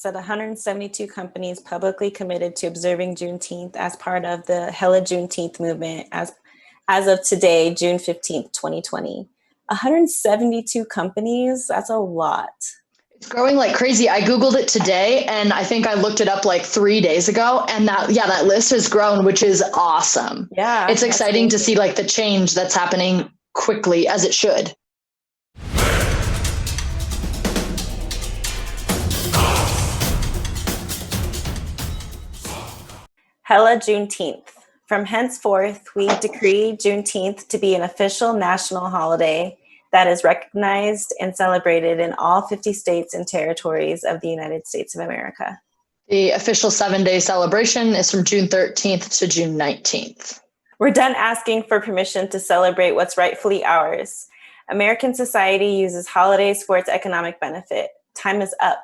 said 172 companies publicly committed to observing Juneteenth as part of the HellaJuneteenth movement as of today, June 15th, 2020. 172 companies, that's a lot. It's growing like crazy. I Googled it today and I think I looked it up like 3 days ago. And that list has grown, which is awesome. Yeah. It's exciting to see like the change that's happening quickly, as it should. HellaJuneteenth. From henceforth, we decree Juneteenth to be an official national holiday that is recognized and celebrated in all 50 states and territories of the United States of America. The official 7-day celebration is from June 13th to June 19th. We're done asking for permission to celebrate what's rightfully ours. American society uses holidays for its economic benefit. Time is up.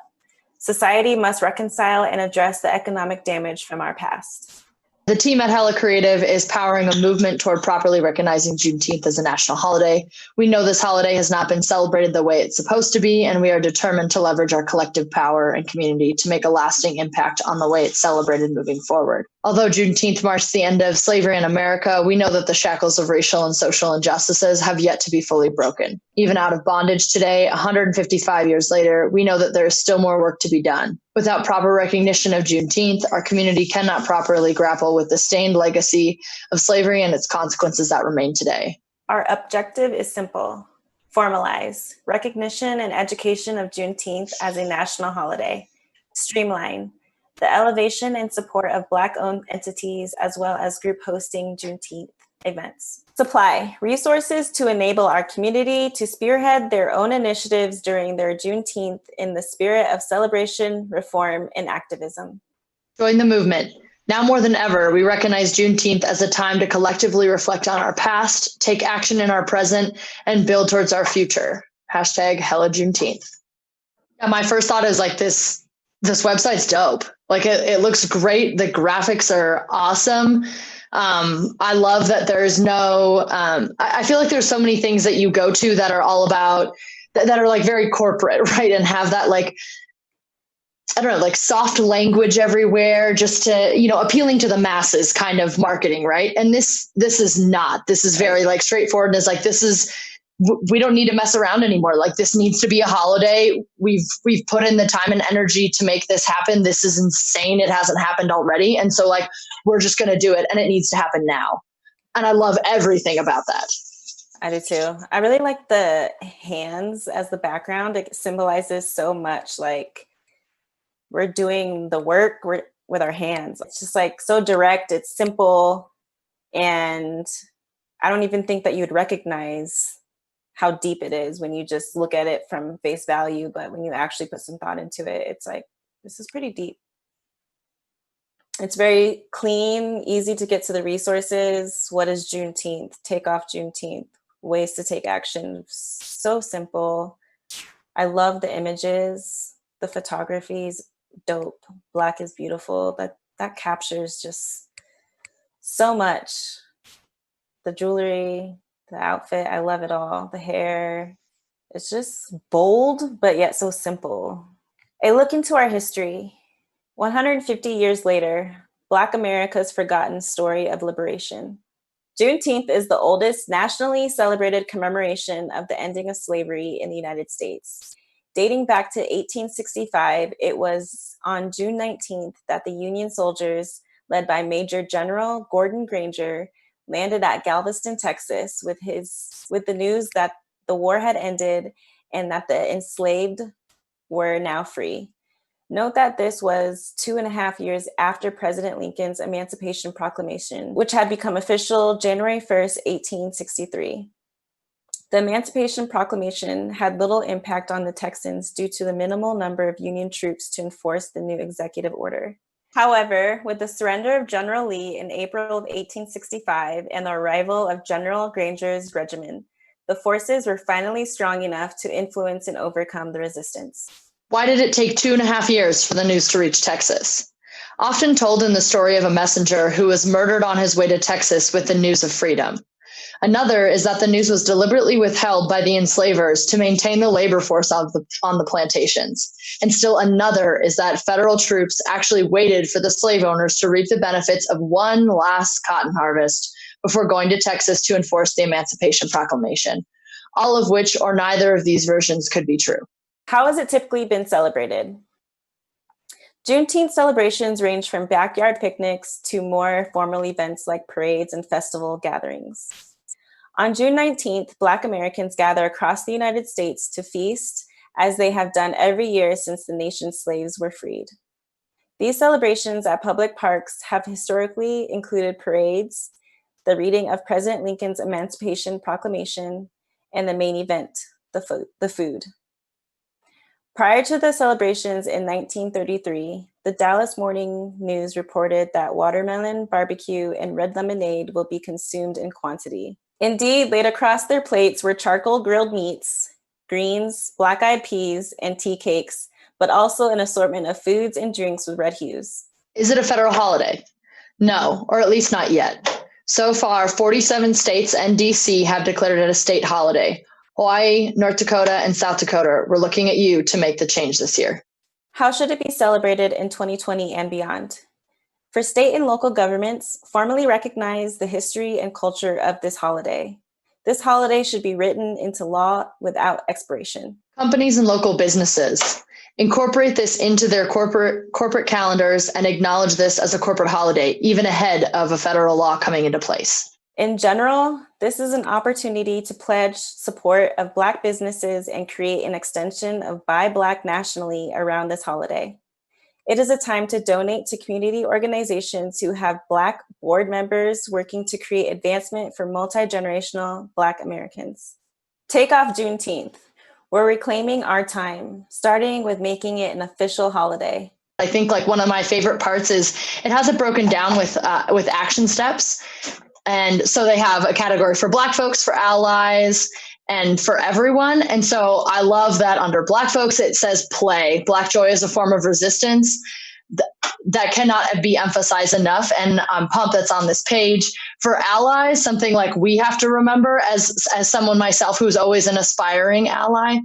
Society must reconcile and address the economic damage from our past. The team at HellaCreative is powering a movement toward properly recognizing Juneteenth as a national holiday. We know this holiday has not been celebrated the way it's supposed to be, and we are determined to leverage our collective power and community to make a lasting impact on the way it's celebrated moving forward. Although Juneteenth marks the end of slavery in America, we know that the shackles of racial and social injustices have yet to be fully broken. Even out of bondage today, 155 years later, we know that there is still more work to be done. Without proper recognition of Juneteenth, our community cannot properly grapple with the stained legacy of slavery and its consequences that remain today. Our objective is simple: formalize recognition and education of Juneteenth as a national holiday. Streamline the elevation and support of Black-owned entities as well as group hosting Juneteenth events. Supply resources to enable our community to spearhead their own initiatives during their Juneteenth in the spirit of celebration, reform, and activism. Join the movement. Now more than ever, we recognize Juneteenth as a time to collectively reflect on our past, take action in our present, and build towards our future. #HellaJuneteenth. Yeah, my first thought is like this website's dope. Like it looks great. The graphics are awesome. I love that there's no, I feel like there's so many things that you go to that are all about, that are like very corporate, right? And have that like, I don't know, like soft language everywhere, just to, appealing to the masses kind of marketing, right? And this is not, this is very like straightforward. And it's like, we don't need to mess around anymore. Like this needs to be a holiday. We've put in the time and energy to make this happen. This is insane. It hasn't happened already. And so like, we're just going to do it, and it needs to happen now. And I love everything about that. I do too. I really like the hands as the background. It symbolizes so much. Like we're doing the work with our hands. It's just like so direct. It's simple. And I don't even think that you'd recognize how deep it is when you just look at it from face value. But when you actually put some thought into it, it's like, this is pretty deep. It's very clean, easy to get to the resources. What is Juneteenth? Take off Juneteenth. Ways to take action. So simple. I love the images. The photography is dope. Black is beautiful. That captures just so much. The jewelry, the outfit, I love it all. The hair, it's just bold, but yet so simple. A look into our history. 150 years later, Black America's forgotten story of liberation. Juneteenth is the oldest nationally celebrated commemoration of the ending of slavery in the United States. Dating back to 1865, it was on June 19th that the Union soldiers, led by Major General Gordon Granger, landed at Galveston, Texas, with the news that the war had ended and that the enslaved were now free. Note that this was 2.5 years after President Lincoln's Emancipation Proclamation, which had become official January 1st, 1863. The Emancipation Proclamation had little impact on the Texans due to the minimal number of Union troops to enforce the new executive order. However, with the surrender of General Lee in April of 1865 and the arrival of General Granger's regiment, the forces were finally strong enough to influence and overcome the resistance. Why did it take 2.5 years for the news to reach Texas? Often told in the story of a messenger who was murdered on his way to Texas with the news of freedom. Another is that the news was deliberately withheld by the enslavers to maintain the labor force on the plantations. And still another is that federal troops actually waited for the slave owners to reap the benefits of one last cotton harvest before going to Texas to enforce the Emancipation Proclamation. All of which or neither of these versions could be true. How has it typically been celebrated? Juneteenth celebrations range from backyard picnics to more formal events like parades and festival gatherings. On June 19th, Black Americans gather across the United States to feast, as they have done every year since the nation's slaves were freed. These celebrations at public parks have historically included parades, the reading of President Lincoln's Emancipation Proclamation, and the main event, the food. Prior to the celebrations in 1933, the Dallas Morning News reported that watermelon, barbecue, and red lemonade will be consumed in quantity. Indeed, laid across their plates were charcoal grilled meats, greens, black-eyed peas, and tea cakes, but also an assortment of foods and drinks with red hues. Is it a federal holiday? No, or at least not yet. So far, 47 states and DC have declared it a state holiday. Hawaii, North Dakota, and South Dakota, we're looking at you to make the change this year. How should it be celebrated in 2020 and beyond? For state and local governments, formally recognize the history and culture of this holiday. This holiday should be written into law without expiration. Companies and local businesses, incorporate this into their corporate calendars and acknowledge this as a corporate holiday, even ahead of a federal law coming into place. In general, this is an opportunity to pledge support of Black businesses and create an extension of Buy Black nationally around this holiday. It is a time to donate to community organizations who have Black board members working to create advancement for multi-generational Black Americans. Take off Juneteenth. We're reclaiming our time, starting with making it an official holiday. I think like one of my favorite parts is it has it broken down with action steps. And so they have a category for Black folks, for allies, and for everyone. And so I love that under Black folks, it says play. Black joy is a form of resistance. That cannot be emphasized enough. And I'm pumped that's on this page. For allies, something like we have to remember as someone myself who's always an aspiring ally,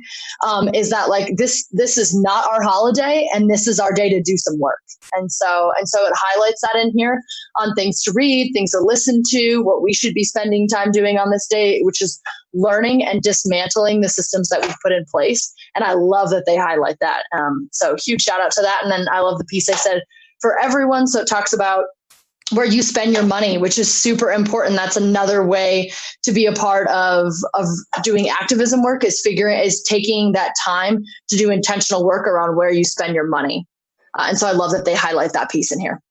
is that like this is not our holiday and this is our day to do some work. And so it highlights that in here on things to read, things to listen to, what we should be spending time doing on this day, which is learning and dismantling the systems that we've put in place. And I love that they highlight that. So huge shout out to that. And then I love the piece I said for everyone. So it talks about where you spend your money, which is super important. That's another way to be a part of doing activism work is taking that time to do intentional work around where you spend your money. And so I love that they highlight that piece in here.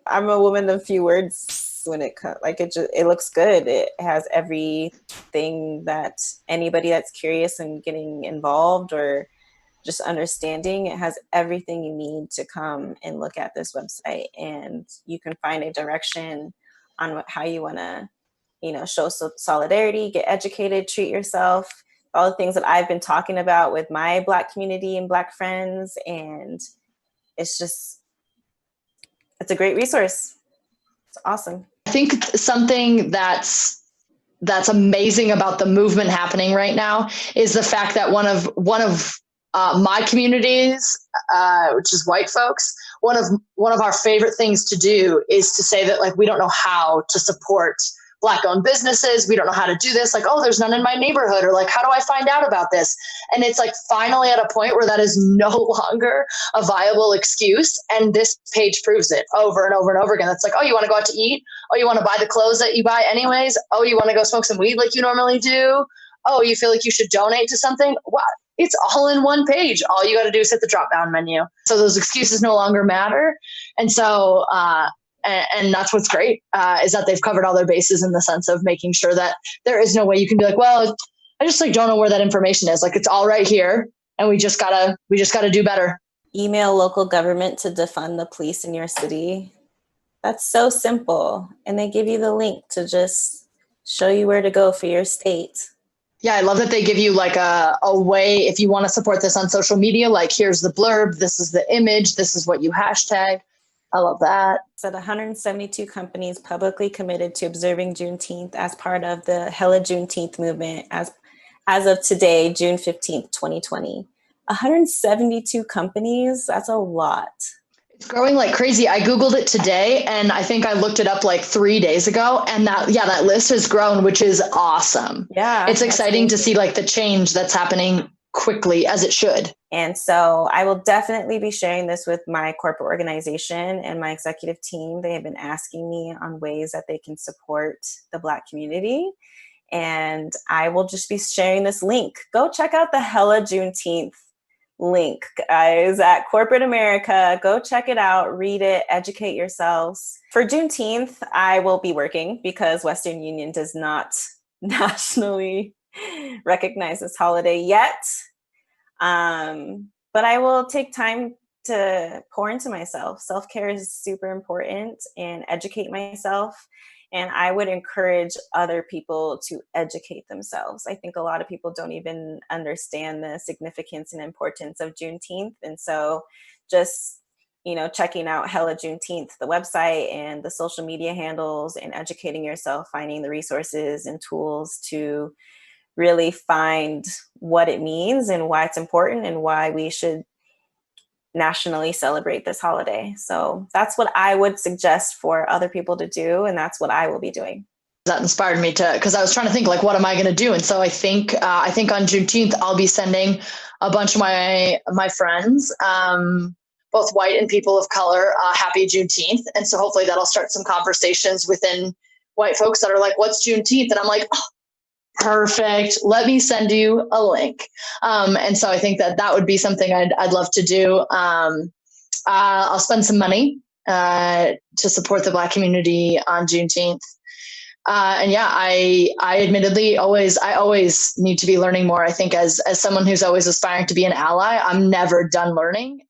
I'm a woman of few words when it comes, like it looks good. It has everything that anybody that's curious and getting involved or just understanding, it has everything you need to come and look at this website, and you can find a direction on how you want to, show solidarity, get educated, treat yourself, all the things that I've been talking about with my Black community and Black friends. And it's a great resource. It's awesome. I think something that's amazing about the movement happening right now is the fact that one of my communities, which is white folks, one of our favorite things to do is to say that like we don't know how to support Black-owned businesses. We don't know how to do this. Like, oh, there's none in my neighborhood, or like, how do I find out about this? And it's like finally at a point where that is no longer a viable excuse. And this page proves it over and over and over again. It's like, oh, you want to go out to eat? Oh, you want to buy the clothes that you buy anyways? Oh, you want to go smoke some weed like you normally do? Oh, you feel like you should donate to something? What? It's all in one page. All you got to do is hit the drop down menu. So those excuses no longer matter. And so, and that's what's great is that they've covered all their bases in the sense of making sure that there is no way you can be like, well, I just like don't know where that information is. Like it's all right here, and we just gotta do better. Email local government to defund the police in your city. That's so simple, and they give you the link to just show you where to go for your state. Yeah, I love that they give you like a way if you want to support this on social media. Like here's the blurb, this is the image, this is what you hashtag. I love that. Said 172 companies publicly committed to observing Juneteenth as part of the HellaJuneteenth movement as of today, June 15th, 2020. 172 companies, that's a lot. It's growing like crazy. I Googled it today and I think I looked it up like 3 days ago. And that list has grown, which is awesome. Yeah. It's exciting to see like the change that's happening quickly, as it should. And so I will definitely be sharing this with my corporate organization and my executive team. They have been asking me on ways that they can support the Black community. And I will just be sharing this link. Go check out the Hella Juneteenth link, guys, at corporate America. Go check it out, read it, educate yourselves. For Juneteenth, I will be working because Western Union does not nationally recognize this holiday yet. But I will take time to pour into myself. Self-care is super important, and educate myself. And I would encourage other people to educate themselves. I think a lot of people don't even understand the significance and importance of Juneteenth. And so just, checking out Hella Juneteenth, the website and the social media handles, and educating yourself, finding the resources and tools to really find what it means and why it's important and why we should nationally celebrate this holiday. So that's what I would suggest for other people to do. And that's what I will be doing. That inspired me because I was trying to think like, what am I going to do? And so I think on Juneteenth, I'll be sending a bunch of my friends, both white and people of color, happy Juneteenth. And so hopefully that'll start some conversations within white folks that are like, what's Juneteenth? And I'm like, oh, perfect. Let me send you a link. And so I think that would be something I'd love to do. I'll spend some money to support the Black community on Juneteenth. And yeah, I admittedly always need to be learning more. I think as someone who's always aspiring to be an ally, I'm never done learning.